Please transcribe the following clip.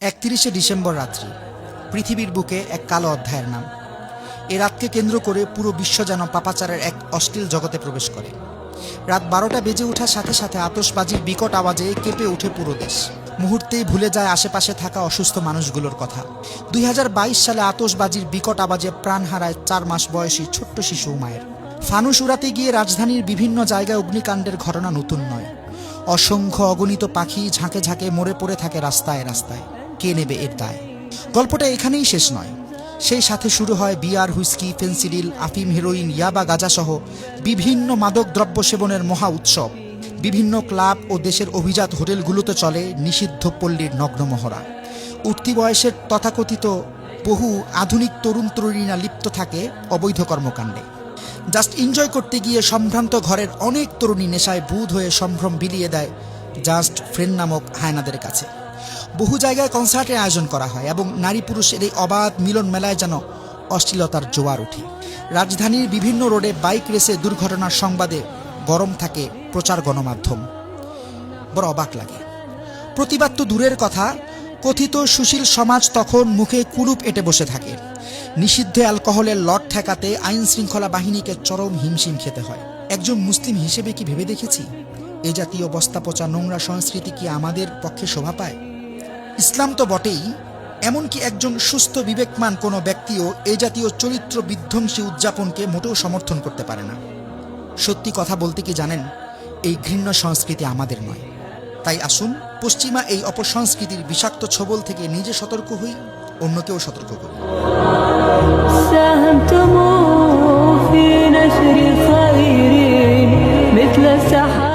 31শে December রাত্রি, পৃথিবীর বুকে এক কালো অধ্যায়ের নাম। এ রাতকে কেন্দ্র করে পুরো বিশ্ব যেন পাপাচারের এক অশ্লীল জগতে প্রবেশ করে। রাত 12টা বেজে ওঠার সাথে সাথে আতশবাজির বিকট আওয়াজে কেঁপে ওঠে পুরো দেশ। মুহূর্তেই ভুলে যায় আশেপাশে থাকা অসুস্থ মানুষগুলোর কথা। 2022 সালে আতশবাজির বিকট আওয়াজে প্রাণ হারায় 4 মাস বয়সী ছোট্ট শিশু উমায়ের। ফানুস উড়াতে গিয়ে রাজধানীর বিভিন্ন জায়গায় অগ্নিকাণ্ডের ঘটনা নতুন নয়। অসংখ্য অগণিত পাখি ঝাঁকে ঝাঁকে মরে পড়ে থাকে রাস্তায় রাস্তায়। কে নেবে এর দায়? গল্পটা এখানেই শেষ নয়। সেই সাথে শুরু হয় বিয়ার, হুইস্কি, ফেন্সিডিল, আফিম, হেরোইন, ইয়াবা, গাঁজাসহ বিভিন্ন মাদক দ্রব্য সেবনের মহা উৎসব। বিভিন্ন ক্লাব ও দেশের অভিজাত হোটেলগুলোতে চলে নিষিদ্ধ পল্লীর নগ্ন মহড়া। উঠতি বয়সের তথাকথিত বহু আধুনিক তরুণ তরুণীরা লিপ্ত থাকে অবৈধ কর্মকাণ্ডে। জাস্ট এনজয় করতে গিয়ে সম্ভ্রান্ত ঘরের অনেক তরুণী নেশায় বুঁদ হয়ে সম্ভ্রম বিলিয়ে দেয় জাস্ট ফ্রেন্ড নামক হায়নাদের কাছে। বহু জায়গায় কনসার্টের আয়োজন করা হয় এবং নারী পুরুষের এই অবাধ মিলন মেলায় যেন অশ্লীলতার জোয়ার ওঠে। রাজধানীর বিভিন্ন রোডে বাইক রেসে দুর্ঘটনার সংবাদে গরম থাকে প্রচার গণমাধ্যম। বড় অবাক লাগে। প্রতিবাদ তো দূরের কথা, কথিত সুশীল সমাজ তখন মুখে কুলুপ এঁটে বসে থাকে। নিষিদ্ধ অ্যালকোহলের লট ঠেকাতে আইন শৃঙ্খলা বাহিনীকে চরম হিমশিম খেতে হয়। একজন মুসলিম হিসেবে কি ভেবে দেখেছি এ জাতীয় বস্তাপচা নোংরা সংস্কৃতি কি আমাদের পক্ষে শোভা পায়? ইসলাম তো বটেই, এমনকি একজন সুস্থ বিবেকমান কোনো ব্যক্তিও এ জাতীয় চরিত্র বিধ্বংসী উদযাপনকে মোটেও সমর্থন করতে পারে না। সত্যি কথা বলতে কি জানেন, এই ঘৃণ্য সংস্কৃতি আমাদের নয়। তাই আসুন পশ্চিমা এই অপসংস্কৃতির বিষাক্ত ছোবল থেকে নিজে সতর্ক হই, অন্যকেও সতর্ক করি। ساهمتم في نشر الخير مثل السحاب